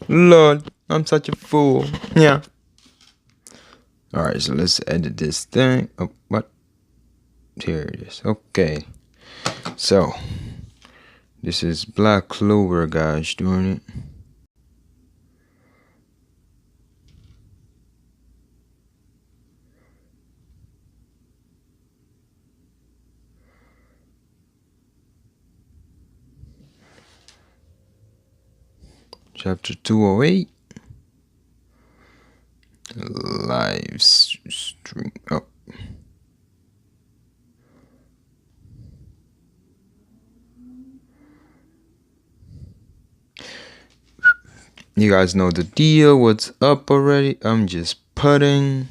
Lord, I'm such a fool. Yeah. Alright, so let's edit this thing. Oh, what? Here it is. Okay. So, this is Black Clover, guys, doing it. Chapter 208. Live stream. Oh. You guys know the deal. What's up already? I'm just putting.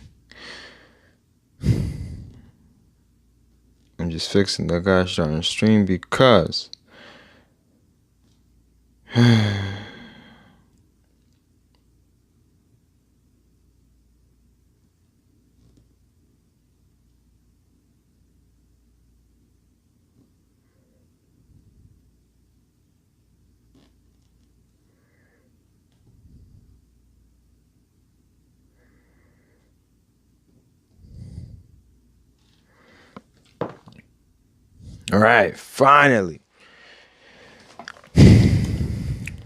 I'm just fixing the gosh darn stream because. All right, finally.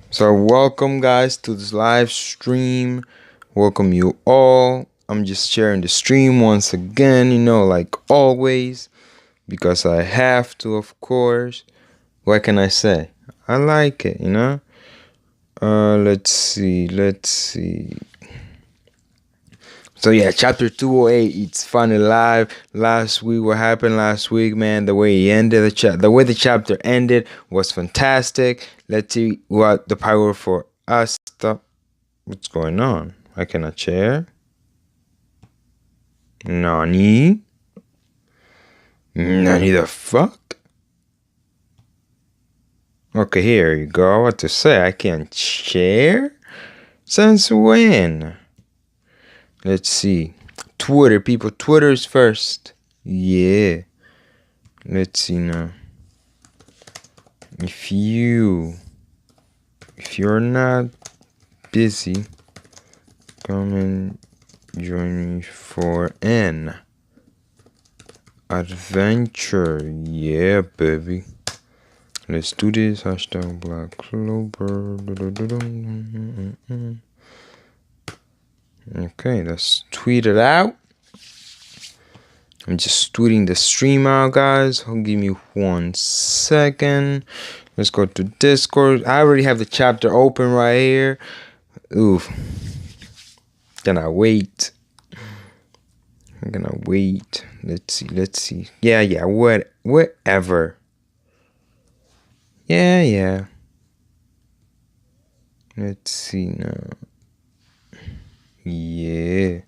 So welcome guys to this live stream. Welcome you all. I'm just sharing the stream once again, like always, because I have to, of course. What can I say? I like it, Let's see. So yeah, chapter 208, it's finally live. Last week, what happened last week, man? The way he ended the way the chapter ended was fantastic. Let's see what the power for us. What's going on? I cannot share. Nani the fuck? Okay, here you go. What to say? I can't share? Since when? Let's see. Twitter, people. Twitter's first. Yeah. Let's see now. If you're not busy, come and join me for an adventure. Yeah, baby. Let's do this. Hashtag Black Clover. Okay, let's tweet it out. I'm just tweeting the stream out, guys. Give me 1 second. Let's go to Discord. I already have the chapter open right here. Oof. Gonna wait. I'm gonna wait. Let's see. Yeah. Whatever. Yeah. Let's see now. Yeah.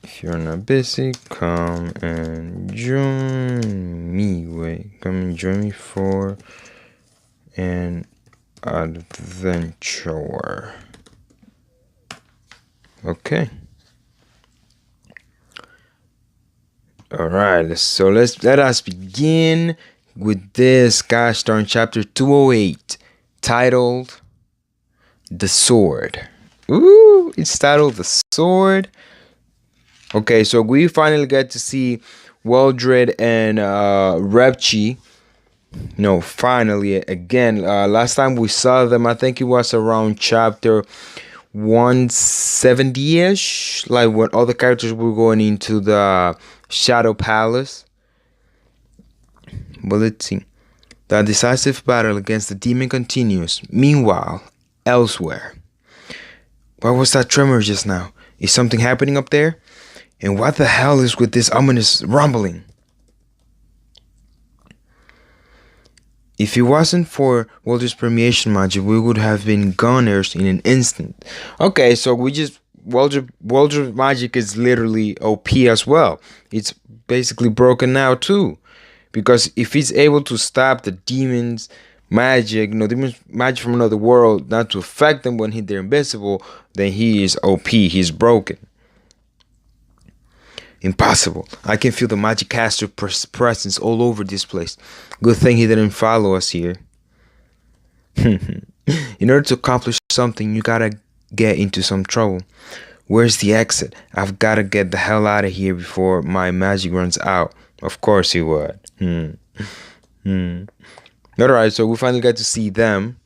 If you're not busy, come and join me. Come and join me for an adventure. Okay. All right. Let us begin with this gosh darn chapter 208, titled The Sword. Ooh, it's titled The Sword. Okay, so we finally get to see Weldred and Repchi. Finally again. Last time we saw them, I think it was around chapter 170-ish, like when all the characters were going into the Shadow Palace. But let's see. The decisive battle against the demon continues. Meanwhile, elsewhere. What was that tremor just now? Is something happening up there? And what the hell is with this ominous rumbling? If it wasn't for Walter's permeation magic, we would have been goners in an instant. Okay, so Walter's magic is literally OP as well. It's basically broken now too. Because if he's able to stop the demons' magic, demons' magic from another world, not to affect them when they're invincible, then he is OP. He's broken. Impossible. I can feel the magic caster presence all over this place. Good thing he didn't follow us here. In order to accomplish something, you gotta get into some trouble. Where's the exit? I've gotta get the hell out of here before my magic runs out. Of course he would. Alright, so we finally got to see them.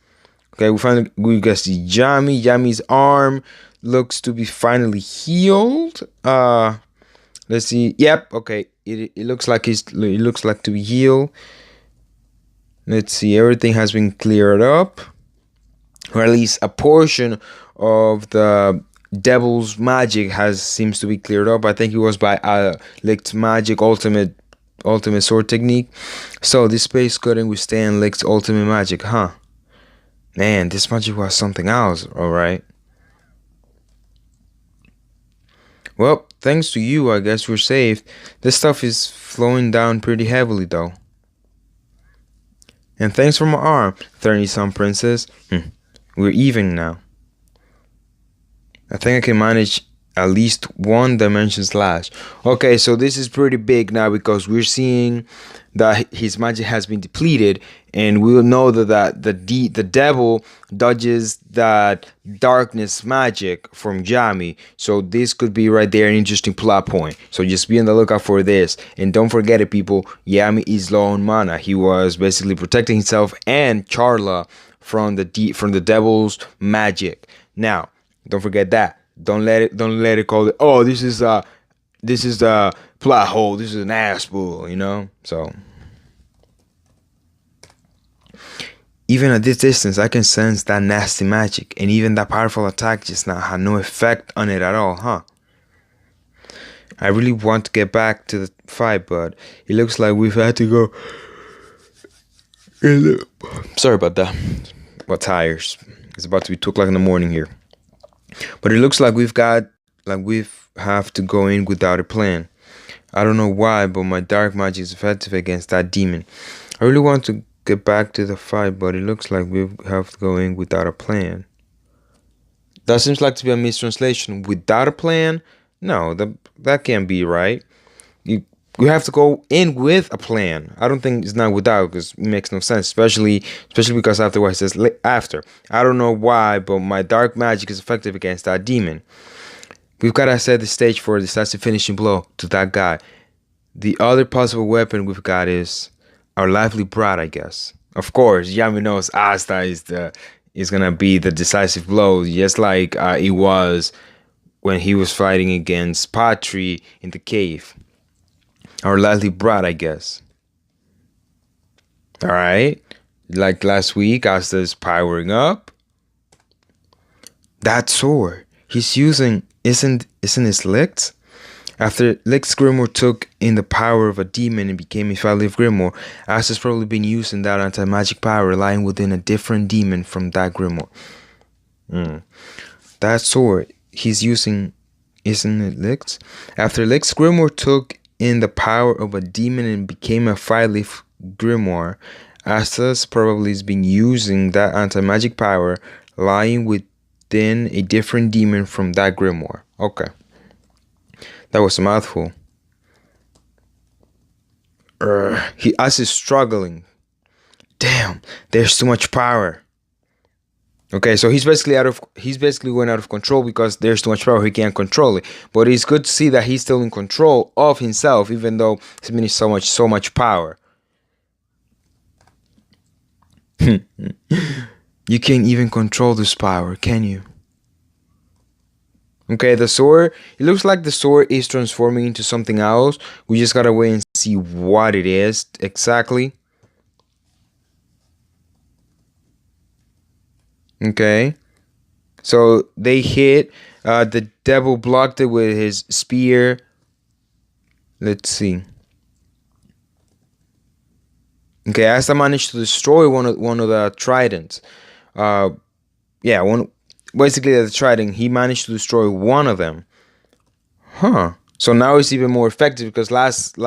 Okay, we got to see Yami. Yami's arm looks to be finally healed. Let's see. Yep, okay. It looks like it looks like to be healed. Let's see, everything has been cleared up. Or at least a portion of the devil's magic seems to be cleared up. I think it was by Licht's magic ultimate sword technique. So this space couldn't withstand Licht's ultimate magic, huh? Man, this magic was something else, alright. Well, thanks to you, I guess we're saved. This stuff is flowing down pretty heavily though. And thanks for my arm, 30-some princess. We're even now. I think I can manage at least one dimension slash. Okay, so this is pretty big now because we're seeing that his magic has been depleted, and we will know that the devil dodges that darkness magic from Yami. So this could be right there an interesting plot point. So just be on the lookout for this, and don't forget it, people. Yami is low on mana. He was basically protecting himself and Charla from the devil's magic. Now, don't forget that. Don't let it call it. Oh, this is the plot hole. This is an ass bull, you know. So even at this distance, I can sense that nasty magic, and even that powerful attack just now had no effect on it at all, huh? I really want to get back to the fight, but it looks like we've had to go. Sorry about that. What tires? It's about to be 2 o'clock in the morning here. But it looks like we have to go in without a plan. I don't know why, but my dark magic is effective against that demon. I really want to get back to the fight, but it looks like we have to go in without a plan. That seems like to be a mistranslation. Without a plan? No, that can't be right. You have to go in with a plan. I don't think it's not without, because it makes no sense, especially because afterwards it says after. I don't know why, but my dark magic is effective against that demon. We've got to set the stage for a decisive finishing blow to that guy. The other possible weapon we've got is our lively brat, I guess. Of course, Yami knows Asta is gonna be the decisive blow, just like it was when he was fighting against Patri in the cave. Our lively brat, I guess. Alright. Like last week, Asta's powering up. That sword he's using isn't his Licht's? After Licht's Grimoire took in the power of a demon and became a five-leaf Grimoire, Asta's probably been using that anti-magic power lying within a different demon from that Grimoire. That sword he's using isn't it Licht's? After Licht's Grimoire took in the power of a demon and became a five-leaf Grimoire, Asta's probably has been using that anti-magic power lying within a different demon from that Grimoire. Okay. That was a mouthful. Asta is struggling. Damn, there's too much power. Okay, so he's basically going out of control because there's too much power. He can't control it. But it's good to see that he's still in control of himself, even though he's been so much power. You can't even control this power, can you? Okay, the sword. It looks like the sword is transforming into something else. We just gotta wait and see what it is exactly. Okay, so they hit. The devil blocked it with his spear. Let's see. Okay, Asta managed to destroy one of the tridents. Basically the trident. He managed to destroy one of them. Huh. So now it's even more effective because last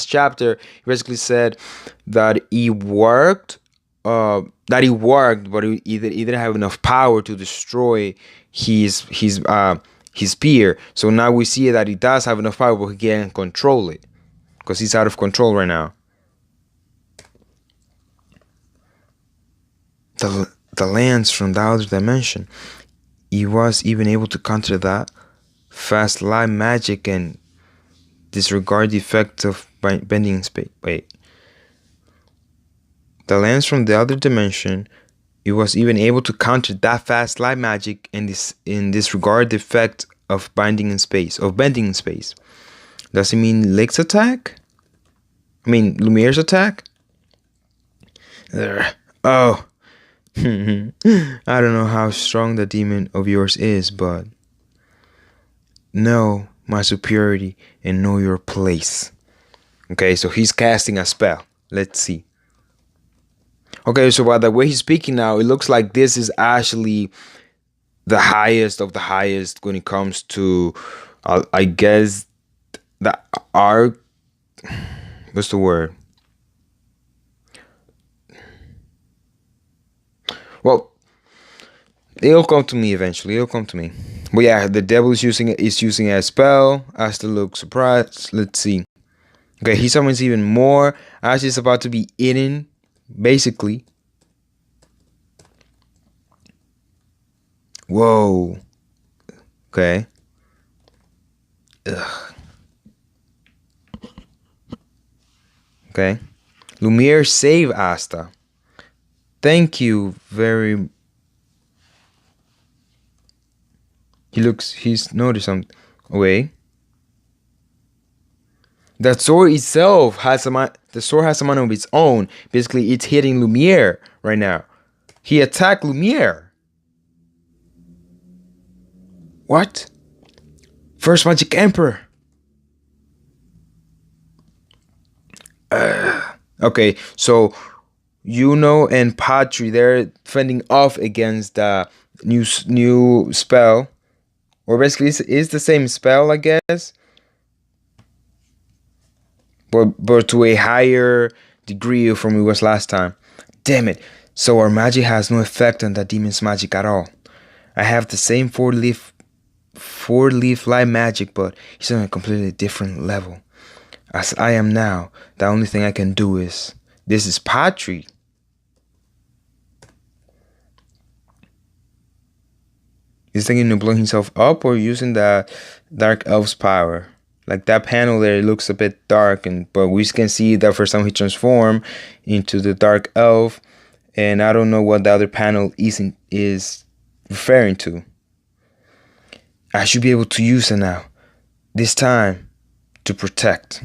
chapter, he basically said that he worked. But he didn't have enough power to destroy his his peer. So now we see that he does have enough power, but he can't control it because he's out of control right now. The lands from the other dimension. He was even able to counter that fast light magic and disregard the effect of bending space. Wait. The lands from the other dimension. He was even able to counter that fast light magic and disregard the effect of bending in space. Does it mean Lake's attack? I mean Lumiere's attack? Oh. I don't know how strong the demon of yours is, but know my superiority and know your place. Okay, so he's casting a spell. Let's see. Okay, so by the way he's speaking now, it looks like this is actually the highest of the highest when it comes to, I guess, the arc. What's the word? Well, it'll come to me eventually. But yeah, the devil is using a spell. Asta looks surprised. Let's see. Okay, he summons even more. Asta is about to be eaten, basically. Whoa. Okay. Ugh. Okay. Lumiere save Asta. Thank you very. He's noticed something. Wait. The sword itself has a mind of its own. Basically, it's hitting Lumiere right now. He attacked Lumiere. What? First Magic Emperor. Okay, so Yuno and Patri, they're fending off against the new spell. Or basically, it's the same spell, I guess. But to a higher degree from it was last time. Damn it. So our magic has no effect on the demon's magic at all. I have the same four-leaf light magic, but he's on a completely different level. As I am now, the only thing I can do is... This is Patri. He's thinking to blow himself up or using the Dark Elf's power. Like that panel there, it looks a bit dark, but we can see that for some he transformed into the Dark Elf, and I don't know what the other panel is referring to. I should be able to use it now. This time, to protect.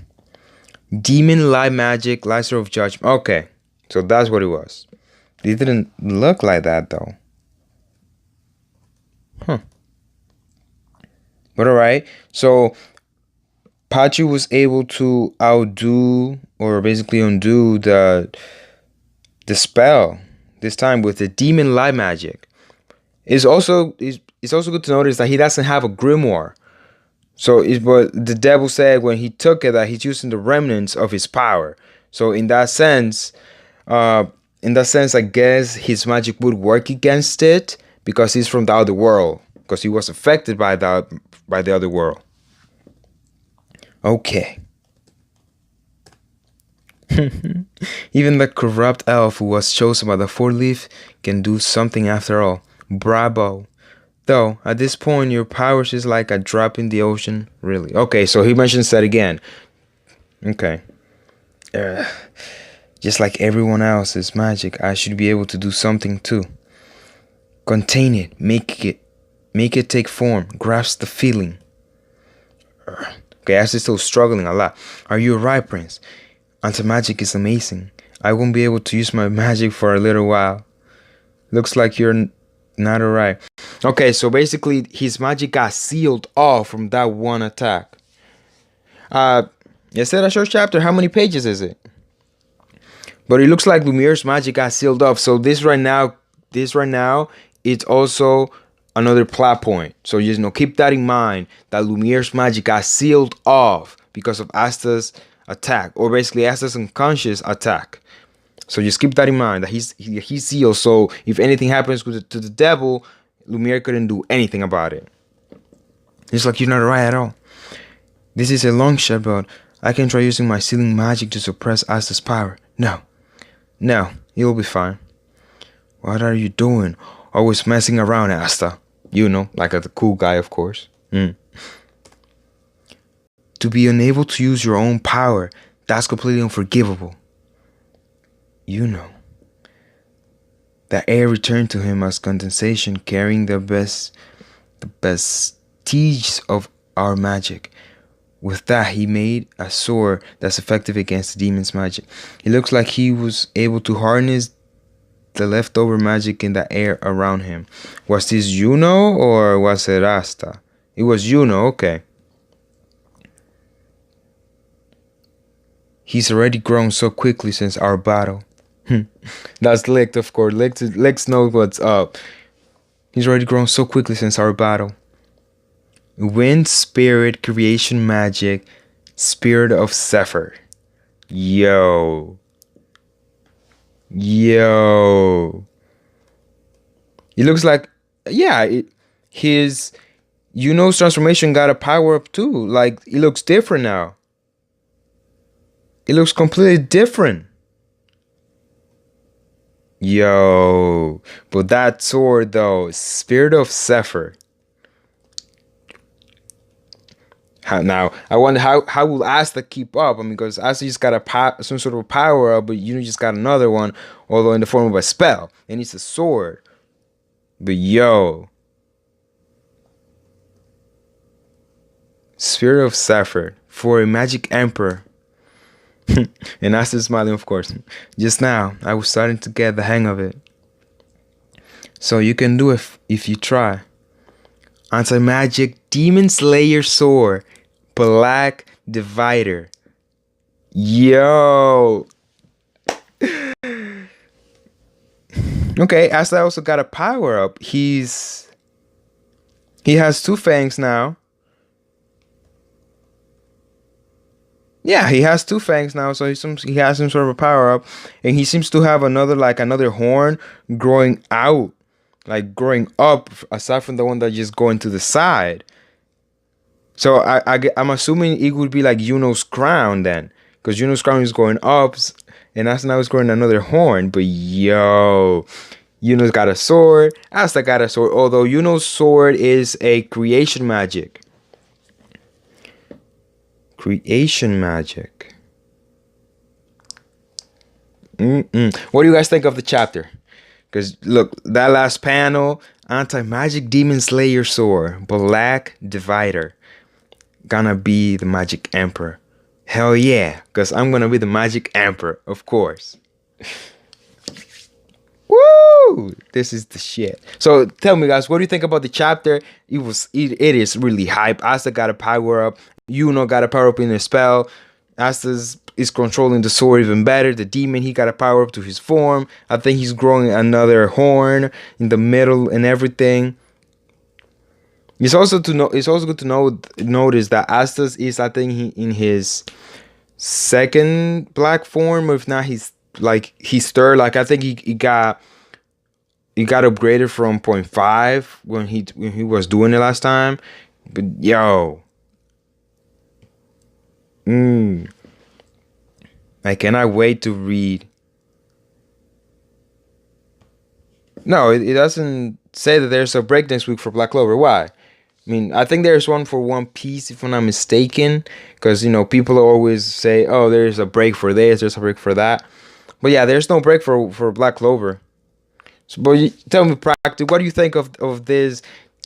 Demon Light Magic, Lyser of Judgment. Okay, so that's what it was. It didn't look like that though. Huh. But alright, so Patri was able to undo the spell this time with the demon light magic. It's also good to notice that he doesn't have a grimoire. So but the devil said when he took it that he's using the remnants of his power. So in that sense, I guess his magic would work against it because he's from the other world. Because he was affected by the other world. Okay. Even the corrupt elf who was chosen by the four-leaf can do something after all. Bravo. Though, at this point, your powers is like a drop in the ocean. Really? Okay, so he mentions that again. Okay. Just like everyone else's magic, I should be able to do something too. Contain it. Make it take form. Grasp the feeling. Okay, Ash still struggling a lot. Are you alright, Prince? Anti-magic is amazing. I won't be able to use my magic for a little while. Looks like you're not alright. Okay, so basically his magic got sealed off from that one attack. Is that a short chapter? How many pages is it? But it looks like Lumiere's magic got sealed off. So this right now, it's also another plot point. So just keep that in mind that Lumiere's magic got sealed off because of Asta's attack, or basically Asta's unconscious attack. So just keep that in mind that he's sealed. So if anything happens to the devil, Lumiere couldn't do anything about it. It's like you're not right at all. This is a long shot, but I can try using my sealing magic to suppress Asta's power. No. No, you'll be fine. What are you doing? Always messing around, Asta. You know, like the cool guy, of course. To be unable to use your own power, that's completely unforgivable. You know. The air returned to him as condensation, carrying the vestige of our magic. With that, he made a sword that's effective against the demon's magic. It looks like he was able to harness the leftover magic in the air around him. Was this Juno or was it Asta? It was Juno, okay. He's already grown so quickly since our battle. That's Licht, of course. Licht knows what's up. He's already grown so quickly since our battle. Wind, spirit, creation, magic, spirit of Zephyr. Yo. It looks like, yeah, his Juno's transformation got a power up too. Like, it looks different now. It looks completely different. Yo. But that sword though, spirit of Zephyr. Now, I wonder how will Asta keep up? I mean, because Asta just got some sort of power up, but you just got another one, although in the form of a spell. And it's a sword. But yo. Spirit of Zephyr for a magic emperor. And Asta smiling, of course. Just now, I was starting to get the hang of it. So you can do it if you try. Anti-magic Demon Slayer Sword. Black Divider. Yo. Okay, Asta also got a power up. He has 2 fangs now. Yeah, he has 2 fangs now, so he has some sort of a power up, and he seems to have another horn growing out, like growing up, aside from the one that just going to the side. So I'm assuming it would be like Juno's crown then, because Juno's crown is going up, and Asta now is growing another horn. But yo, Juno's got a sword. Asta got a sword, although Juno's sword is a creation magic. Creation magic. What do you guys think of the chapter? Because look, that last panel, anti-magic demon slayer sword, black divider, gonna be the magic emperor. Hell yeah, because I'm gonna be the magic emperor, of course. Woo! This is the shit. So tell me, guys, what do you think about the chapter? It is really hype. Asta got a power up. Juno got a power up in a spell. Asta is controlling the sword even better. The demon, he got a power up to his form. I think he's growing another horn in the middle and everything. It's also good to notice that Asta is, I think, in his second black form, or if not, he's third. Like, I think he got upgraded from 0.5 when he was doing it last time. But yo, I cannot wait to read. No, it doesn't say that there's a break next week for Black Clover. Why? I mean, I think there's one for One Piece, if I'm not mistaken, because, people always say, oh, there's a break for this, there's a break for that. But yeah, there's no break for Black Clover. So, but tell me, practically, what do you think of this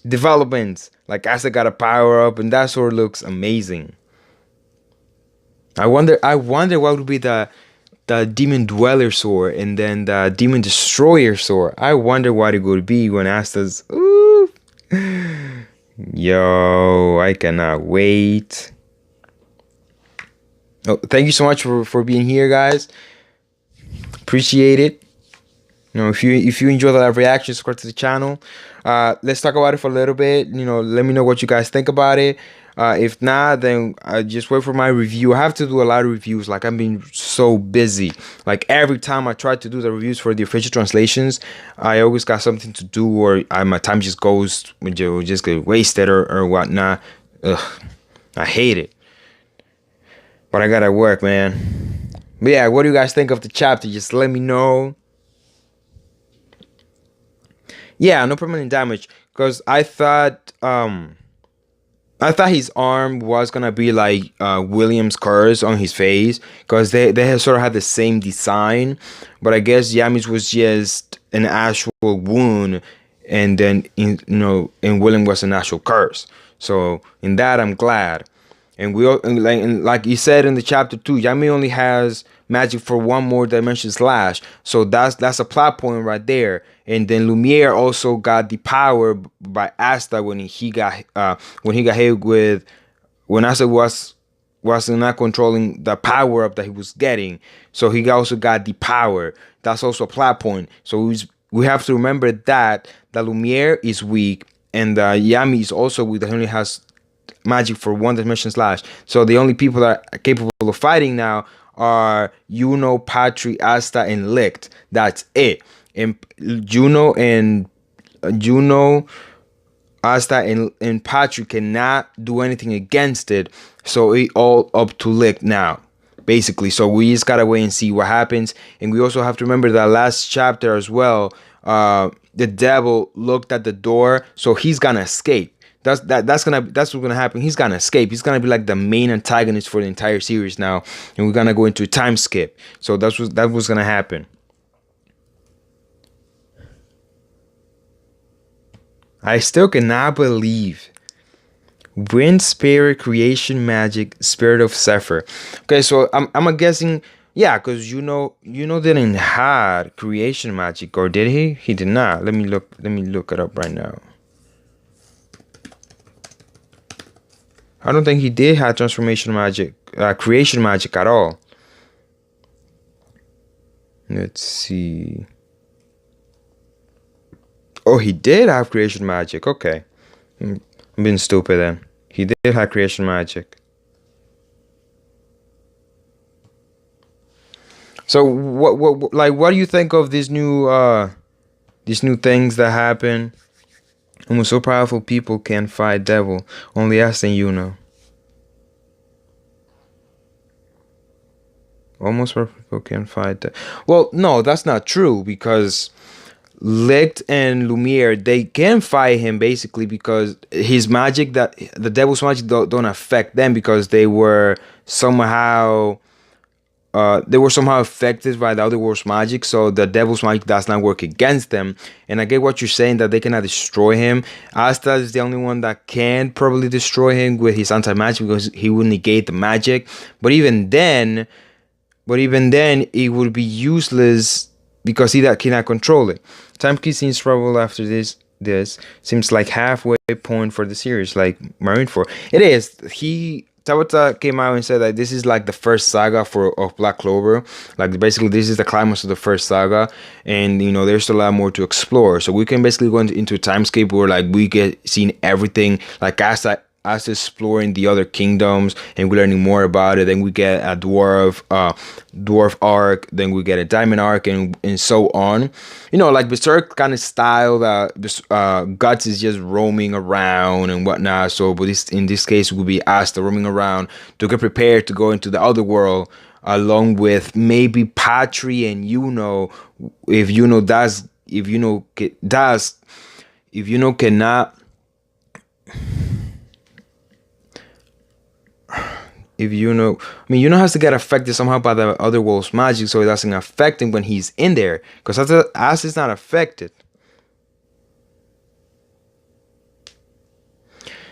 developments? Like, Asta got a power up, and that sword looks amazing. I wonder what would be the Demon Dweller sword and then the Demon Destroyer sword. I wonder what it would be when Asta's. Ooh. Yo, I cannot wait. Oh, thank you so much for being here, guys. Appreciate it. If you enjoy the live reaction, subscribe to the channel. Let's talk about it for a little bit. Let me know what you guys think about it. If not, then I just wait for my review. I have to do a lot of reviews. Like I've been so busy. Like every time I try to do the reviews for the official translations, I always got something to do, or my time just goes, just get wasted or whatnot. Ugh, I hate it. But I gotta work, man. But yeah, what do you guys think of the chapter? Just let me know. Yeah, no permanent damage. Because I thought his arm was gonna be like William's curse on his face, because they had sort of had the same design, but I guess Yami's was just an actual wound, and then and William was an actual curse. So in that, I'm glad. And like you said in the chapter 2, Yami only has magic for one more dimension slash. So that's a plot point right there. And then Lumiere also got the power by Asta when he got hit with, when Asta was not controlling the power up that he was getting. So he also got the power. That's also a plot point. So we have to remember that the Lumiere is weak, and the Yami is also weak. That he only has magic for one dimension slash. So the only people that are capable of fighting now are Juno, Patri, Asta, and Licht. That's it. And Juno, Asta, and Patri cannot do anything against it. So it all up to Licht now, basically. So we just gotta wait and see what happens. And we also have to remember that last chapter as well. The devil looked at the door, so he's gonna escape. That's what's gonna happen. He's gonna escape. He's gonna be like the main antagonist for the entire series now, and we're gonna go into a time skip. So that was gonna happen. I still cannot believe Wind Spirit Creation Magic Spirit of Zephyr. Okay, so I'm guessing, yeah, because didn't had creation magic, or did he? He did not. Let me look it up right now. I don't think he did have transformation magic, creation magic at all. Let's see. Oh, he did have creation magic. Okay. I'm being stupid then. He did have creation magic. So what do you think of these new things that happen? Almost so powerful people can fight devil. Only us and you know. Almost powerful people can fight devil. Well, no, that's not true, because Licht and Lumiere, they can fight him basically, because his magic, that the devil's magic don't affect them, because they were somehow affected by the other world's magic, so the devil's magic does not work against them. And I get what you're saying, that they cannot destroy him. Asta is the only one that can probably destroy him with his anti-magic, because he will negate the magic. But even then, it would be useless, because he that cannot control it. Time Key seems trouble after this. This seems like halfway point for the series, like Marineford. It is. Tabata came out and said that this is like the first saga of Black Clover. Like basically this is the climax of the first saga, and there's a lot more to explore. So we can basically go into a timescape where like we get seeing everything, like as exploring the other kingdoms, and we're learning more about it. Then we get a dwarf arc, then we get a diamond arc, and so on. Like Berserk kind of style that Guts is just roaming around and whatnot. So, but in this case, it would be Asta roaming around to get prepared to go into the other world, along with maybe Patri and if cannot. If has to get affected somehow by the other world's magic, so it doesn't affect him when he's in there, because as is not affected.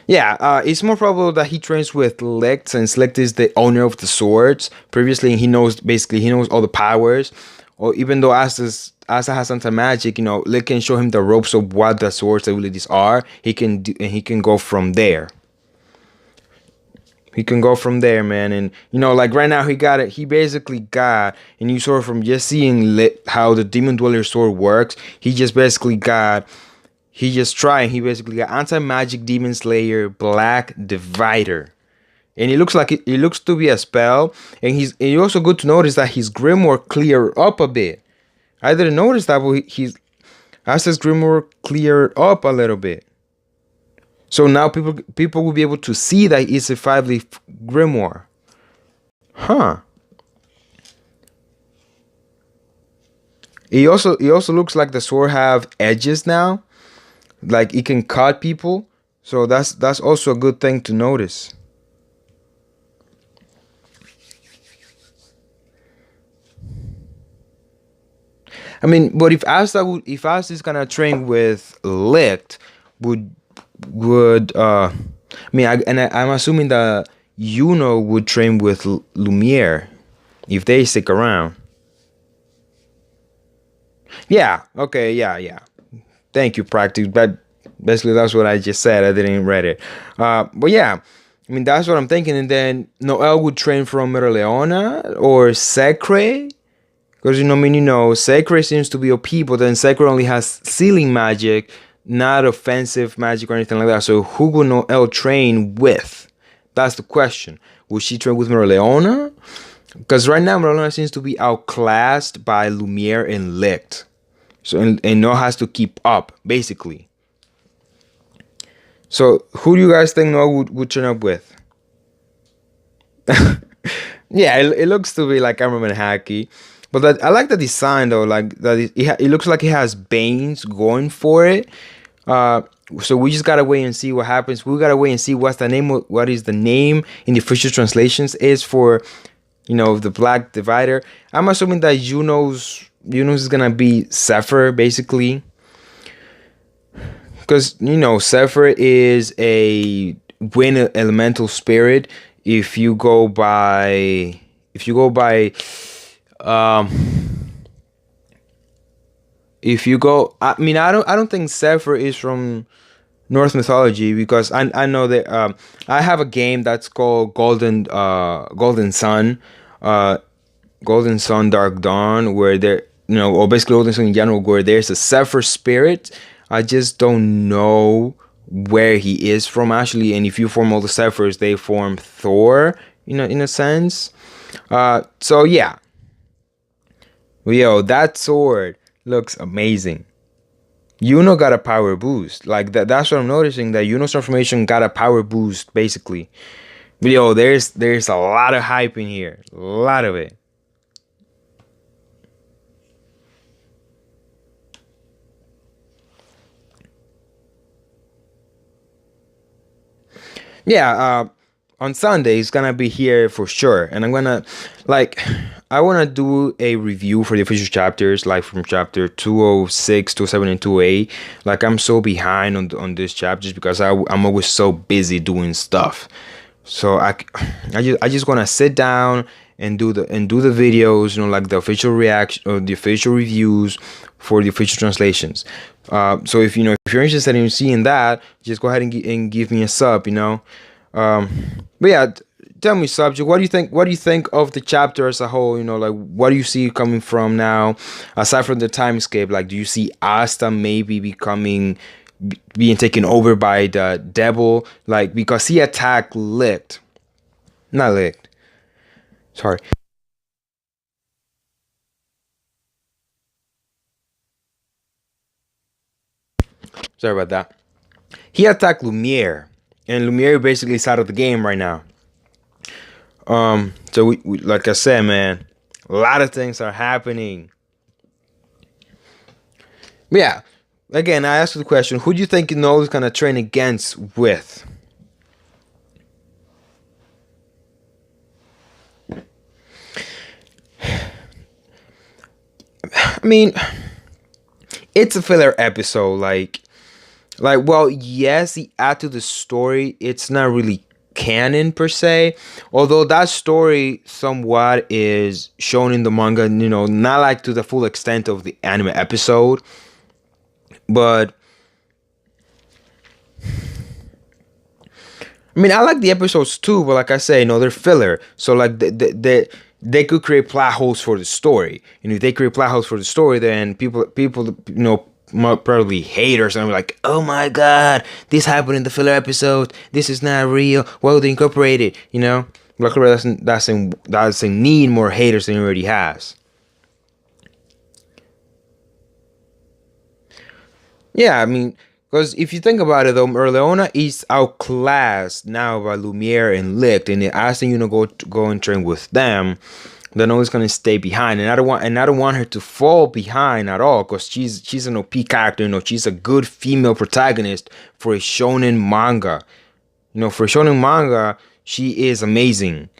Yeah, it's more probable that he trains with Licht, since Licht is the owner of the swords. Previously, he knows all the powers. Or even though Asa has anti-magic, Licht can show him the ropes of what the swords abilities are. He can go from there. He can go from there, man. And, like right now he basically got, and you saw from just seeing how the Demon Dweller sword works, he just basically got He just trying. He basically got anti-magic demon slayer black divider. And it looks like it looks to be a spell. And it's also good to notice that his grimoire cleared up a bit. I didn't notice that, but he's as his grimoire cleared up a little bit. So now people will be able to see that it's a 5-leaf grimoire. Huh. It also looks like the sword have edges now. Like it can cut people. So that's also a good thing to notice. I mean, but if Asta is gonna train with Licht, would I mean, I'm assuming that Yuno would train with Lumiere if they stick around. Yeah. Okay. Yeah. Thank you, practice. But basically, that's what I just said. I didn't read it. But yeah, I mean, that's what I'm thinking. And then Noel would train from Merleona or Secre. Because, I mean, Secre seems to be OP, but then Secre only has sealing magic, not offensive magic or anything like that. So who would Noel train with? That's the question. Would she train with Merleona? Because right now, Merleona seems to be outclassed by Lumiere and Licht. So, and Noel has to keep up, basically. So, who do you guys think Noel would turn up with? Yeah, it looks to be like Armament Hacky. But I like the design though, like that it looks like it has Banes going for it. So we just gotta wait and see what happens. We gotta wait and see what is the name in the official translations is for, the Black Divider. I'm assuming that Yunos is gonna be Zephyr basically, because Zephyr is a wind elemental spirit. If you go by if you go, I mean, I don't think Zephyr is from Norse mythology, because I know that I have a game that's called Golden Sun, Golden Sun Dark Dawn, where there or basically Golden Sun in general, where there's a Zephyr spirit. I just don't know where he is from actually, and if you form all the Zephyrs, they form Thor, in a sense. So yeah. Yo, that sword looks amazing. Yuno got a power boost. Like that's what I'm noticing, that Yuno's transformation got a power boost, basically. But yo, there's a lot of hype in here. A lot of it. Yeah, on Sunday it's gonna be here for sure, and I'm gonna I want to do a review for the official chapters, like from chapter 206, 207, and 208. Like I'm so behind on these chapters because I'm always so busy doing stuff. So I just want to sit down and do the videos, like the official reaction or the official reviews for the official translations. So if you're interested in seeing that, just go ahead and give me a sub. But yeah, tell me, subject, what do you think of the chapter as a whole? Like, what do you see coming from now, aside from the timescape? Like, do you see Asta maybe being taken over by the devil, like, because he attacked Licht, not Licht, sorry about that. He attacked Lumiere, and Lumiere basically is out of the game right now. So we like I said, man, a lot of things are happening. But yeah, again, I asked you the question: who do you think is gonna train against with? I mean, it's a filler episode. Well, yes, the add to the story. It's not really canon per se, although that story somewhat is shown in the manga, not like to the full extent of the anime episode, but I mean, I like the episodes too, but like I say, they're filler, so like they could create plot holes for the story. If they create plot holes for the story, then people probably haters and be like, "Oh my God, this happened in the filler episode. This is not real. Why would they incorporate it?" You know, Black Clover doesn't need more haters than he already has. Yeah, I mean, because if you think about it, though, Merleona is outclassed now by Lumiere and Licht, and they're asking you to go and train with them. Then always gonna stay behind, and I don't want her to fall behind at all, because she's an OP character. You know, she's a good female protagonist for a shonen manga. You know, for a shonen manga, she is amazing.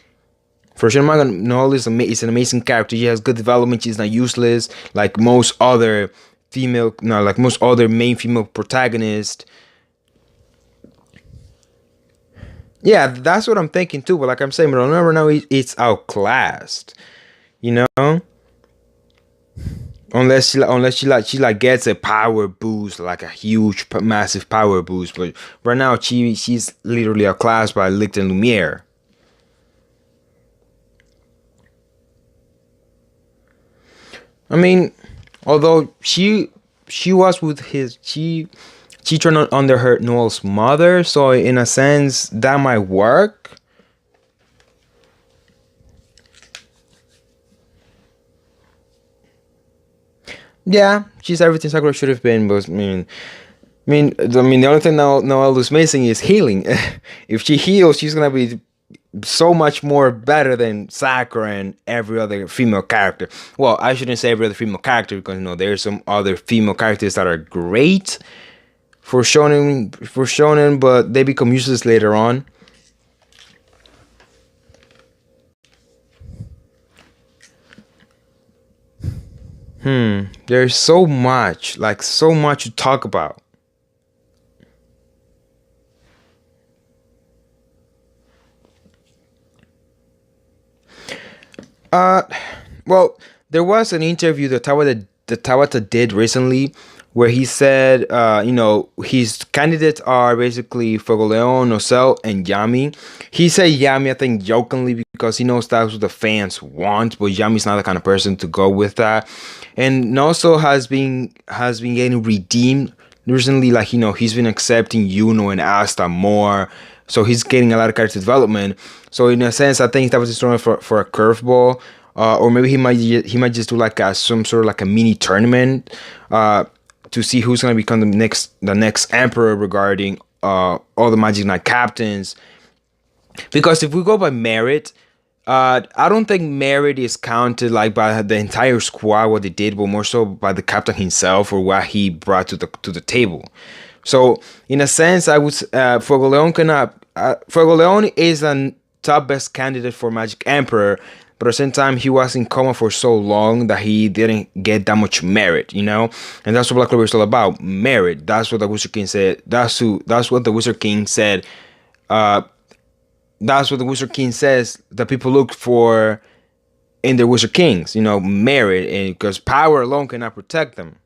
For shonen manga, Noel is an amazing character. She has good development. She's not useless like most other female, no, like most other main female protagonists. Yeah, that's what I'm thinking too. But like I'm saying, but remember now it's outclassed. You know, unless she gets a power boost, like a huge massive power boost. But right now she's literally outclassed by Licht and Lumiere. I mean, although she was with his she turned on under her Noel's mother, so in a sense that might work. Yeah, she's everything Sakura should have been, but the only thing Noelle is missing is healing. If she heals, she's gonna be so much more better than Sakura and every other female character. Well, I shouldn't say every other female character, because there's some other female characters that are great for shonen, but they become useless later on. There's so much, like so much to talk about. Uh, well, there was an interview that Tawata did recently, where he said, his candidates are basically Fogoleon, Nocel, and Yami. He said Yami, I think, jokingly, because he knows that's what the fans want, but Yami's not the kind of person to go with that. And Noso has been getting redeemed recently. Like, he's been accepting Yuno and Asta more, so he's getting a lot of character development. So in a sense, I think that was just throwing for a curveball, or maybe he might just do like some sort of like a mini tournament, to see who's gonna become the next emperor regarding all the Magic Knight captains. Because if we go by merit, I don't think merit is counted like by the entire squad what they did, but more so by the captain himself or what he brought to the table. So in a sense, I would Fogoleon cannot. Fogoleon is a top best candidate for Magic Emperor, but at the same time, he was in coma for so long that he didn't get that much merit. And that's what Black Clover is all about, merit. That's what the Wizard King said. That's what the Wizard King said. Uh, that's what the Wizard King says that people look for in their Wizard Kings. Merit, and because power alone cannot protect them.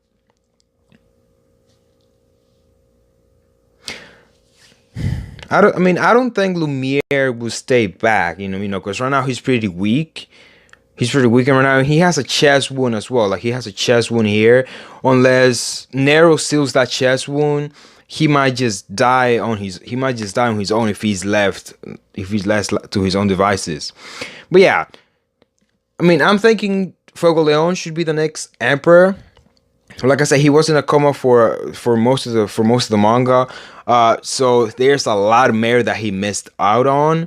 I don't think Lumiere will stay back. Because right now he's pretty weak. He's pretty weak, and right now he has a chest wound as well. Like, he has a chest wound here. Unless Nero seals that chest wound, he might just die on his own if he's left to his own devices. But yeah, I'm thinking Fogoleon should be the next emperor. Like I said, he was in a coma for most of the manga. So there's a lot of merit that he missed out on.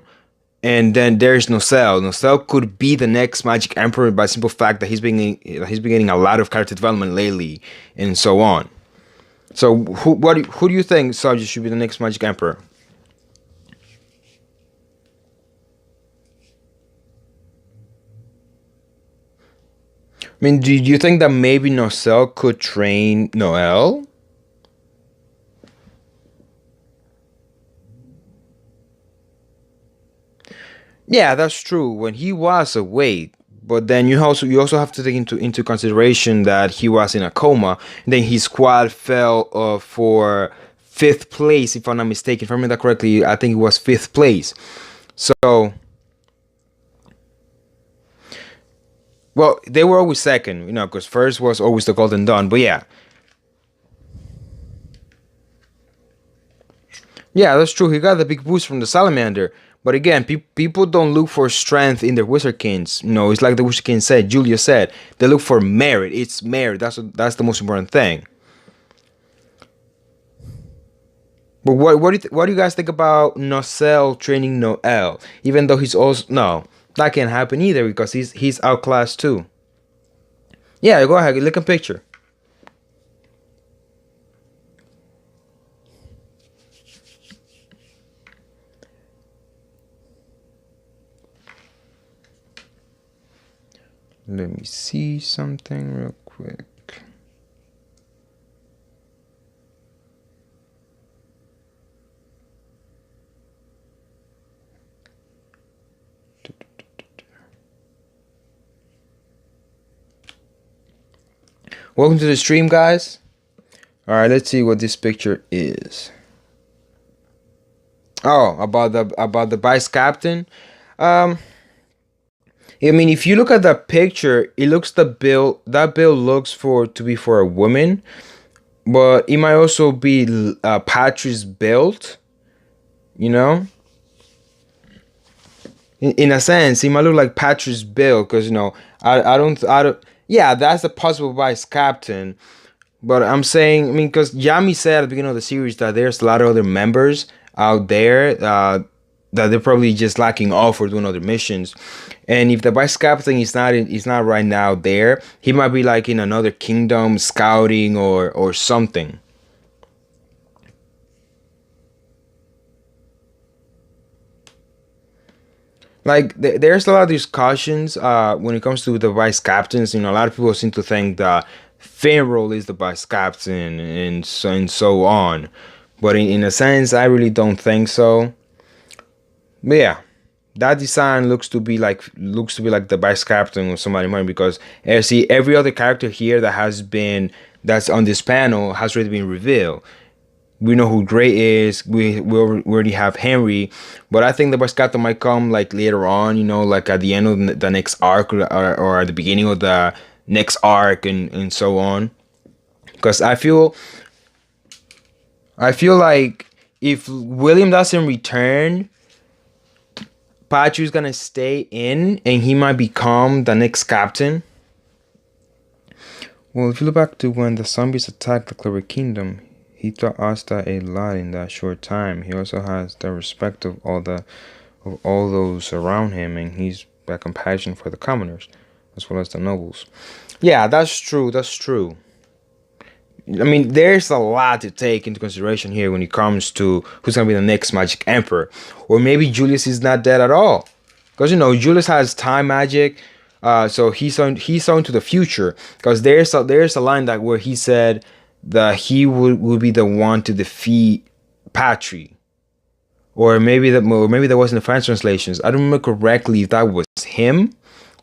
And then there's Nocel. Nocel could be the next Magic Emperor by simple fact that he's been getting a lot of character development lately, and so on. So who do you think, Sarge, should be the next Magic Emperor? Do you think that maybe Nocel could train Noel? Yeah, that's true. When he was awake, but then you also have to take into consideration that he was in a coma. Then his squad fell for fifth place, if I'm not mistaken. If I remember that correctly, I think it was fifth place. So, well, they were always second, because first was always the Golden Dawn. But yeah, Yeah, that's true. He got the big boost from the salamander. But again, people don't look for strength in their wizardkins. It's like the wizardkin said, Julia said, they look for merit. It's merit. That's the most important thing. But what do you guys think about Nocel training Noel? Even though he's also no, that can't happen either because he's outclassed too. Yeah, go ahead, look a picture. Let me see something real quick. Welcome to the stream, guys. All right, let's see what this picture is. Oh, about the vice captain. I mean, if you look at the picture, it looks that bill looks for to be for a woman, but it might also be Patrick's build. You know, in a sense, it might look like Patrick's build because I don't. Yeah, that's a possible vice captain. But I'm saying, I mean, because Yami said at the beginning of the series that there's a lot of other members out there that they're probably just lacking off or doing other missions. And if the vice captain is not right now there, he might be like in another kingdom scouting or something. Like there's a lot of discussions when it comes to the vice captains. A lot of people seem to think that Finral is the vice captain and so on. But in a sense, I really don't think so. But yeah, that design looks to be like the vice captain or somebody more because see every other character here that's on this panel has already been revealed. We know who Gray is. We already have Henry, but I think the vice captain might come like later on. Like at the end of the next arc or at the beginning of the next arc and so on. Because I feel like if William doesn't return, Pachu's gonna stay in and he might become the next captain. Well, if you look back to when the zombies attacked the Clover Kingdom, he taught Asta a lot in that short time. He also has the respect of all those around him, and he's got compassion for the commoners, as well as the nobles. Yeah, that's true. That's true. I mean, there's a lot to take into consideration here when it comes to who's gonna be the next Magic Emperor, or maybe Julius is not dead at all, because Julius has time magic, so he's on to the future. Because there's a line that where he said that he would be the one to defeat Patry, or maybe that wasn't the French translations. I don't remember correctly if that was him,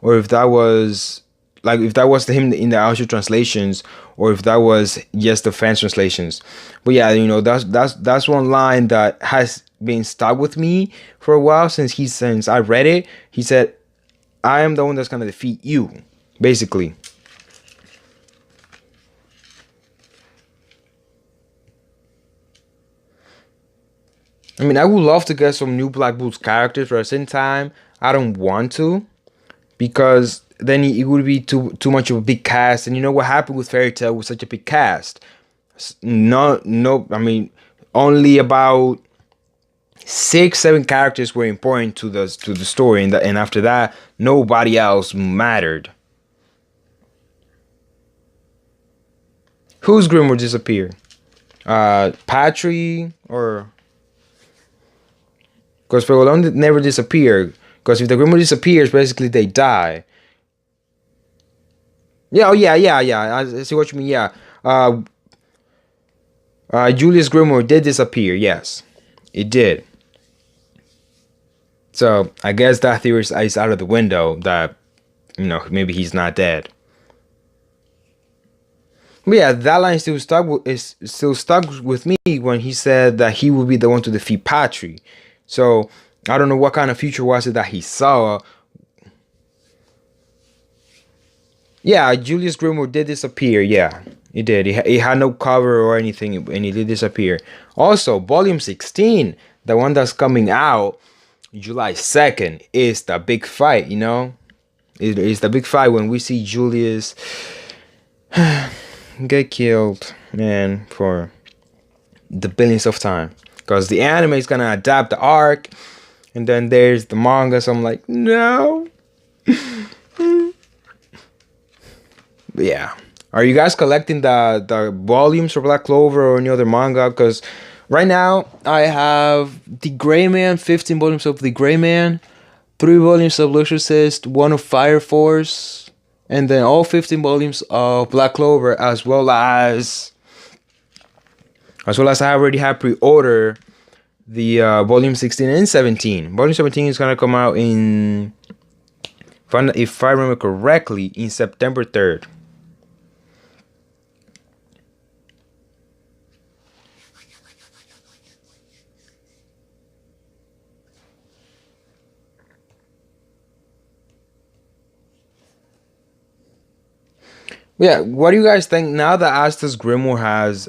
or if that was him in the actual translations, or if that was just the French translations. But yeah, that's one line that has been stuck with me for a while since I read it. He said, "I am the one that's gonna defeat you," basically. I mean, I would love to get some new Black Bulls characters, but at the same time, I don't want to because then it would be too much of a big cast. And you know what happened with Fairy Tail with such a big cast? No. I mean, only about 6, 7 characters were important to the story, and after that, nobody else mattered. Whose Grimoire disappeared? Patry or? Because Pegolon never disappeared. Because if the Grimoire disappears, basically they die. Yeah, oh yeah. I see what you mean. Yeah. Julius Grimoire did disappear. Yes, it did. So I guess that theory is out of the window. That maybe he's not dead. But yeah, that line is still stuck with me when he said that he would be the one to defeat Patry. So I don't know what kind of future was it that he saw. Yeah, Julius Grimoire did disappear. Yeah, It did. It had no cover or anything, and it did disappear. Also, Volume 16, the one that's coming out July 2nd, is the big fight, you know? It is the big fight when we see Julius get killed, man, for the billions of time. Because the anime is gonna adapt the arc, and then there's the manga, so I'm like, no. But yeah. Are you guys collecting the volumes for Black Clover or any other manga? Because right now I have the Gray Man, 15 volumes of the Gray Man, 3 volumes of Lucius, 1 of Fire Force, and then all 15 volumes of Black Clover, as well as I already have pre-order the volume 16 and 17. Volume 17 is gonna come out if I remember correctly, in September 3rd. Yeah, what do you guys think now that Asta's Grimoire has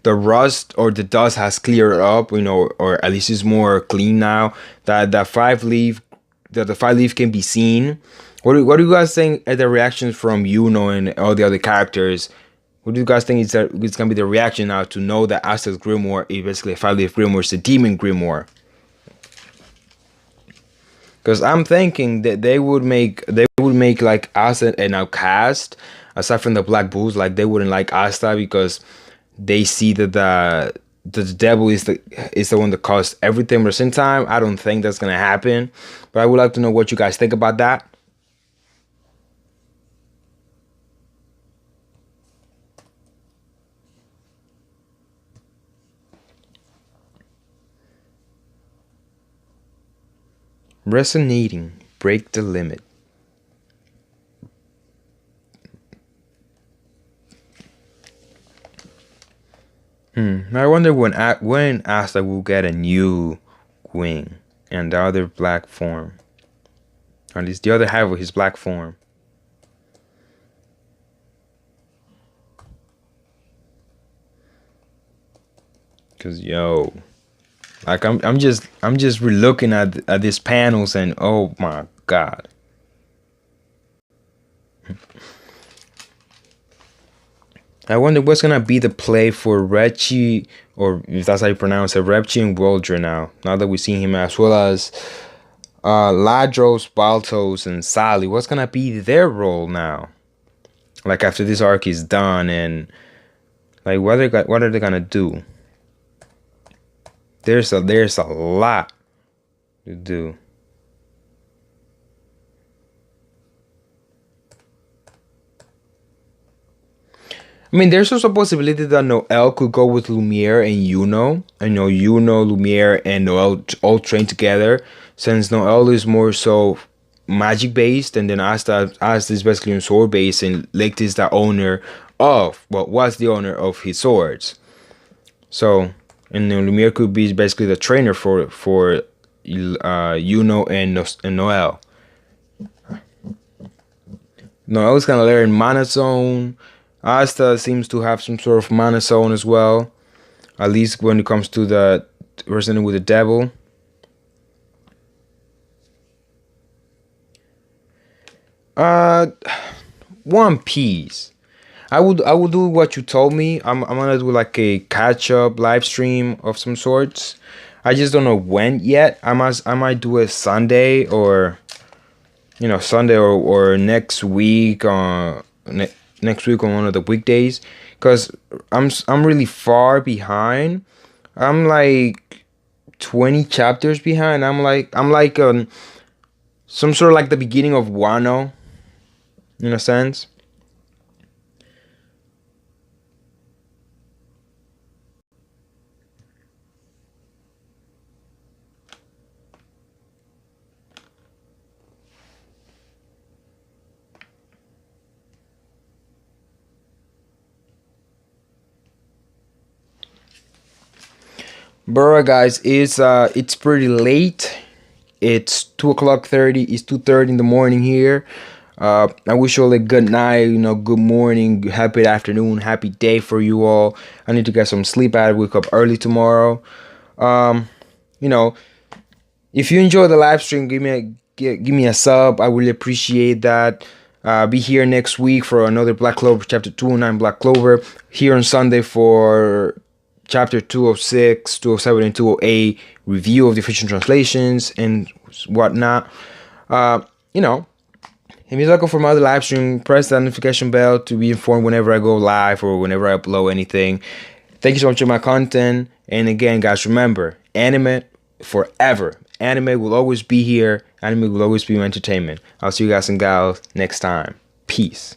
the rust or the dust has cleared up, or at least is more clean now that the 5 leaf can be seen. What do you guys think are the reactions from and all the other characters? What do you guys think it's gonna be the reaction now to know that Asta's Grimoire is basically a 5 leaf Grimoire, it's a demon Grimoire? Because I'm thinking that they would make like Asta an outcast, aside from the Black Bulls. Like they wouldn't like Asta because they see that the devil is the one that caused everything. But at the same time, I don't think that's gonna happen. But I would like to know what you guys think about that. Resonating, break the limit. I wonder when Asta will get a new wing and the other black form, or at least the other half of his black form. Cause like I'm just relooking at these panels and oh my god. I wonder what's gonna be the play for Rechi, or if that's how you pronounce it, Rechi and Wildra now that we've seen him, as well as Ladros, Baltos, and Sally. What's gonna be their role now? Like after this arc is done, and like what are they gonna do? There's a lot to do. I mean, there's also a possibility that Noel could go with Lumiere and Yuno. I know Yuno, Lumiere, and Noel all train together, since Noel is more so magic based, and then Asta is basically on sword based, and Licht is the owner was the owner of his swords. So, and then Lumiere could be basically the trainer for Yuno and Noel. Noel is gonna learn Mana Zone. Asta seems to have some sort of Mana Zone as well, at least when it comes to the resonating with the devil. Uh, One Piece. I would do what you told me. I'm gonna do like a catch up live stream of some sorts. I just don't know when yet. I might do it Sunday, or Sunday, or next week on next week on one of the weekdays, because I'm really far behind. I'm like 20 chapters behind. I'm like some sort of like the beginning of Wano, in a sense. Bro, guys, it's pretty late. It's 2:30. It's 2:30 in the morning here. I wish you all a good night, good morning, happy afternoon, happy day for you all. I need to get some sleep. I wake up early tomorrow. Um, you know, if you enjoy the live stream, give me a sub. I really appreciate that. Be here next week for another Black Clover, chapter 209 Black Clover. Here on Sunday for chapter 206, 207, and 208 review of the official translations and whatnot. Uh, you know, if you're looking for my other live stream, press that notification bell to be informed whenever I go live or whenever I upload anything. Thank you so much for my content. And again, guys, remember, anime forever. Anime will always be here. Anime will always be my entertainment. I'll see you guys and gals next time. Peace.